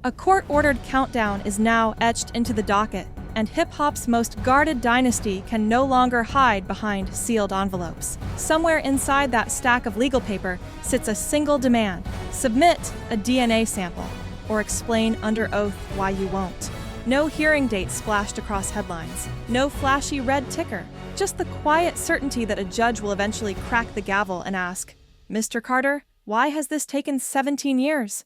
A court-ordered countdown is now etched into the docket, and hip-hop's most guarded dynasty can no longer hide behind sealed envelopes. Somewhere inside that stack of legal paper sits a single demand: submit a DNA sample, or explain under oath why you won't. No hearing date splashed across headlines, no flashy red ticker, just the quiet certainty that a judge will eventually crack the gavel and ask, "Mr. Carter, why has this taken 17 years?"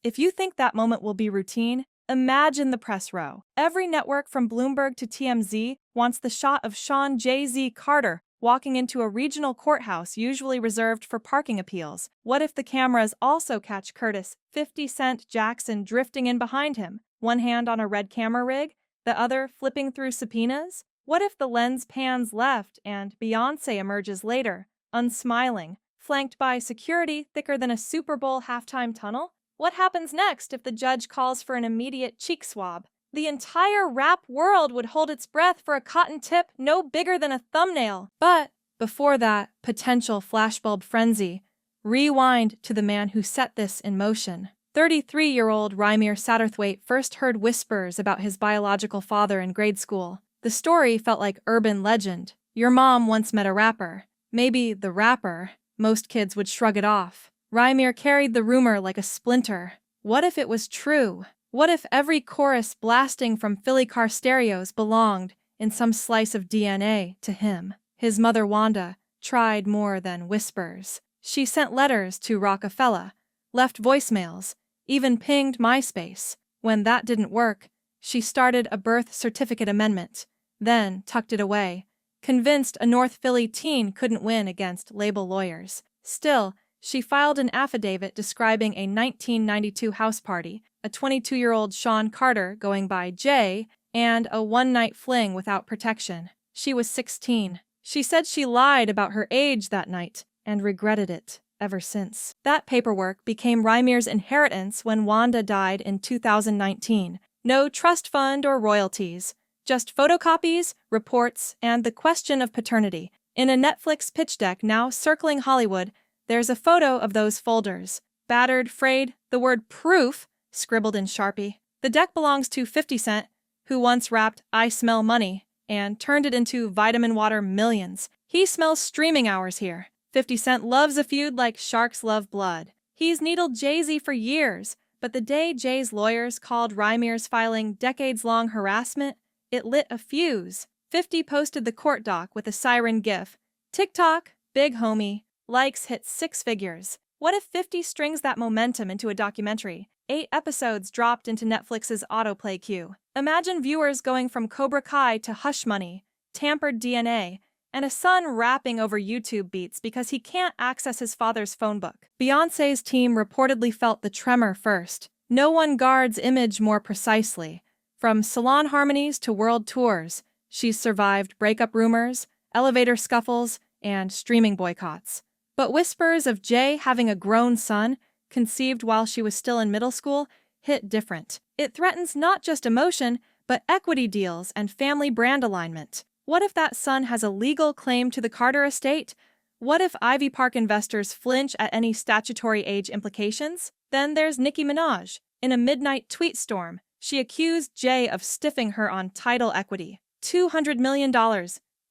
If you think that moment will be routine, imagine the press row. Every network from Bloomberg to TMZ wants the shot of Sean Jay-Z Carter walking into a regional courthouse usually reserved for parking appeals. What if the cameras also catch Curtis 50 Cent Jackson drifting in behind him, one hand on a red camera rig, the other flipping through subpoenas? What if the lens pans left and Beyoncé emerges later, unsmiling, flanked by security thicker than a Super Bowl halftime tunnel? What happens next if the judge calls for an immediate cheek swab? The entire rap world would hold its breath for a cotton tip no bigger than a thumbnail. But before that potential flashbulb frenzy, rewind to the man who set this in motion. 33-year-old Reimer Satterthwaite first heard whispers about his biological father in grade school. The story felt like urban legend. Your mom once met a rapper. Maybe the rapper. Most kids would shrug it off. Reimer carried the rumor like a splinter. What if it was true? What if every chorus blasting from Philly car stereos belonged, in some slice of DNA, to him? His mother Wanda tried more than whispers. She sent letters to Rockefeller, left voicemails, even pinged MySpace. When that didn't work, she started a birth certificate amendment, then tucked it away, convinced a North Philly teen couldn't win against label lawyers. Still, she filed an affidavit describing a 1992 house party, a 22-year-old Sean Carter going by Jay, and a one-night fling without protection. She was 16. She said she lied about her age that night and regretted it ever since. That paperwork became Reimer's inheritance when Wanda died in 2019. No trust fund or royalties, just photocopies, reports, and the question of paternity. In a Netflix pitch deck now circling Hollywood, there's a photo of those folders. Battered, frayed, the word proof scribbled in Sharpie. The deck belongs to 50 Cent, who once rapped "I smell money" and turned it into vitamin water millions. He smells streaming hours here. 50 Cent loves a feud like sharks love blood. He's needled Jay-Z for years, but the day Jay's lawyers called Reimer's filing decades-long harassment, it lit a fuse. 50 posted the court doc with a siren gif. TikTok, big homie. Likes hit 6 figures. What if 50 strings that momentum into a documentary? 8 episodes dropped into Netflix's autoplay queue. Imagine viewers going from Cobra Kai to Hush Money, tampered DNA, and a son rapping over YouTube beats because he can't access his father's phone book. Beyoncé's team reportedly felt the tremor first. No one guards image more precisely. From salon harmonies to world tours, she's survived breakup rumors, elevator scuffles, and streaming boycotts. But whispers of Jay having a grown son, conceived while she was still in middle school, hit different. It threatens not just emotion, but equity deals and family brand alignment. What if that son has a legal claim to the Carter estate? What if Ivy Park investors flinch at any statutory age implications? Then there's Nicki Minaj. In a midnight tweet storm, she accused Jay of stiffing her on title equity. $200 million.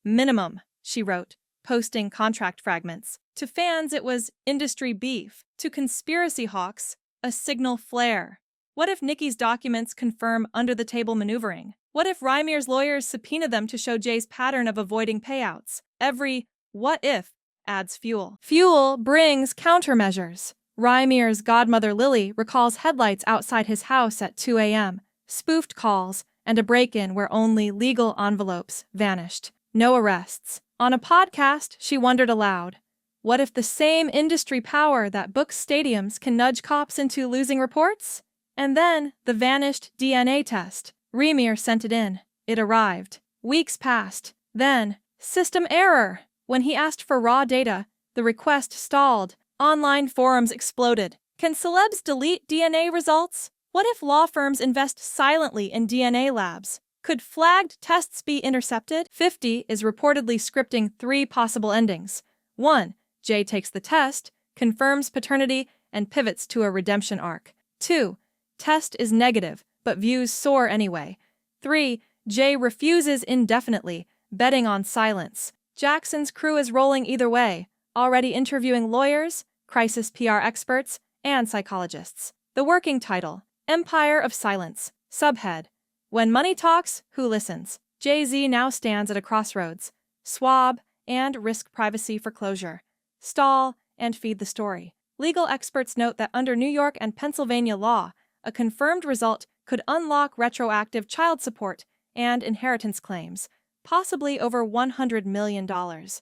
Minimum, she wrote, posting contract fragments. To fans, it was industry beef. To conspiracy hawks, a signal flare. What if Nicki's documents confirm under-the-table maneuvering? What if Reimer's lawyers subpoena them to show Jay's pattern of avoiding payouts? Every what if adds fuel. Fuel brings countermeasures. Reimer's godmother Lily recalls headlights outside his house at 2 a.m., spoofed calls, and a break-in where only legal envelopes vanished. No arrests. On a podcast, she wondered aloud, what if the same industry power that books stadiums can nudge cops into losing reports? And then, the vanished DNA test. Reimer sent it in. It arrived. Weeks passed. Then, system error. When he asked for raw data, the request stalled. Online forums exploded. Can celebs delete DNA results? What if law firms invest silently in DNA labs? Could flagged tests be intercepted? 50 is reportedly scripting 3 possible endings. 1. Jay takes the test, confirms paternity, and pivots to a redemption arc. 2. Test is negative, but views soar anyway. 3. Jay refuses indefinitely, betting on silence. Jackson's crew is rolling either way, already interviewing lawyers, crisis PR experts, and psychologists. The working title, Empire of Silence. Subhead, When Money Talks, Who Listens? Jay-Z now stands at a crossroads. Swab and risk privacy for closure. Stall and feed the story. Legal experts note that under New York and Pennsylvania law, a confirmed result could unlock retroactive child support and inheritance claims, possibly over $100 million.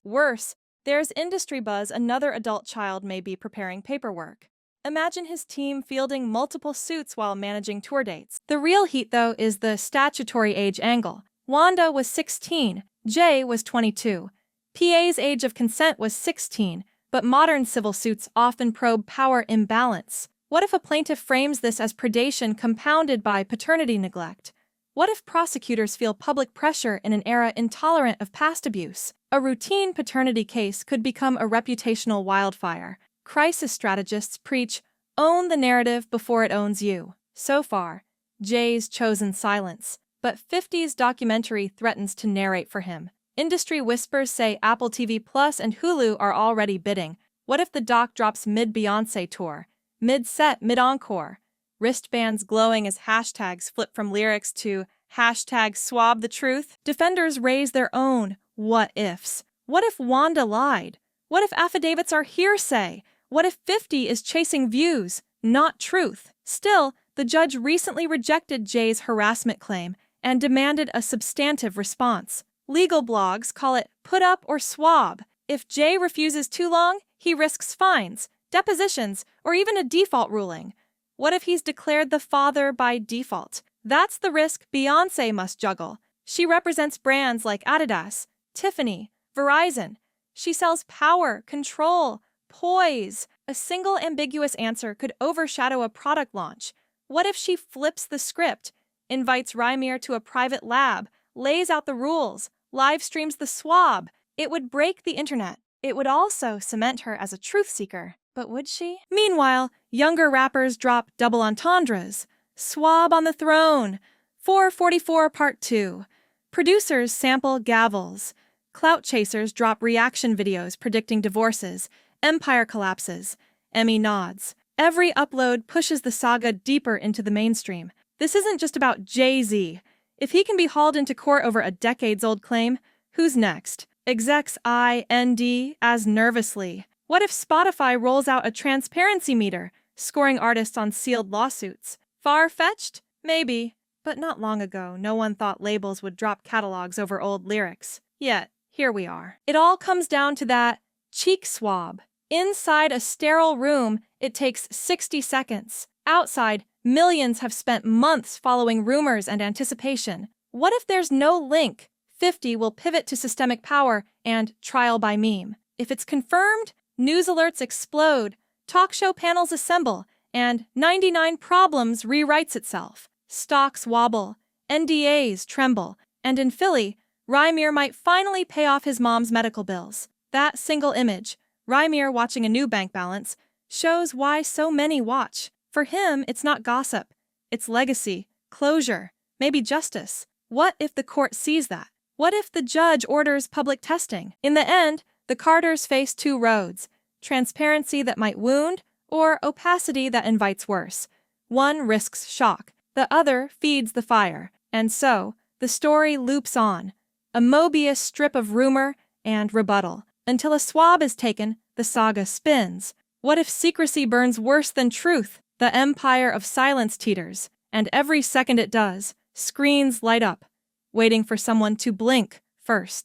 Worse, there's industry buzz another adult child may be preparing paperwork. Imagine his team fielding multiple suits while managing tour dates. The real heat, though, is the statutory age angle. Wanda was 16, Jay was 22. PA's age of consent was 16, but modern civil suits often probe power imbalance. What if a plaintiff frames this as predation compounded by paternity neglect? What if prosecutors feel public pressure in an era intolerant of past abuse? A routine paternity case could become a reputational wildfire. Crisis strategists preach, own the narrative before it owns you. So far, Jay's chosen silence, but 50's documentary threatens to narrate for him. Industry whispers say Apple TV Plus and Hulu are already bidding. What if the doc drops mid-Beyoncé tour, mid-set, mid-encore? Wristbands glowing as hashtags flip from lyrics to hashtag swab the truth? Defenders raise their own what-ifs. What if Wanda lied? What if affidavits are hearsay? What if 50 is chasing views, not truth? Still, the judge recently rejected Jay's harassment claim and demanded a substantive response. Legal blogs call it put up or swab. If Jay refuses too long, he risks fines, depositions, or even a default ruling. What if he's declared the father by default? That's the risk Beyoncé must juggle. She represents brands like Adidas, Tiffany, Verizon. She sells power, control, poise. A single ambiguous answer could overshadow a product launch. What if she flips the script, invites Reimer to a private lab, lays out the rules, live streams the swab? It would break the internet. It would also cement her as a truth seeker. But would she? Meanwhile, younger rappers drop double entendres. Swab on the throne. 444 Part 2. Producers sample gavels. Clout chasers drop reaction videos predicting divorces. Empire collapses. Emmy nods. Every upload pushes the saga deeper into the mainstream. This isn't just about Jay-Z. If he can be hauled into court over a decades-old claim, who's next? Execs eye ND as nervously. What if Spotify rolls out a transparency meter, scoring artists on sealed lawsuits? Far-fetched? Maybe. But not long ago, no one thought labels would drop catalogs over old lyrics. Yet, here we are. It all comes down to that cheek swab. Inside a sterile room, it takes 60 seconds. Outside, millions have spent months following rumors and anticipation. What if there's no link? 50 will pivot to systemic power and trial by meme. If it's confirmed, news alerts explode, talk show panels assemble, and 99 Problems rewrites itself. Stocks wobble, NDAs tremble, and in Philly, Reimer might finally pay off his mom's medical bills. That single image, Reimer watching a new bank balance, shows why so many watch. For him, it's not gossip. It's legacy, closure, maybe justice. What if the court sees that? What if the judge orders public testing? In the end, the Carters face two roads: transparency that might wound, or opacity that invites worse. One risks shock, the other feeds the fire. And so, the story loops on, a Mobius strip of rumor and rebuttal. Until a swab is taken, the saga spins. What if secrecy burns worse than truth? The empire of silence teeters, and every second it does, screens light up, waiting for someone to blink first.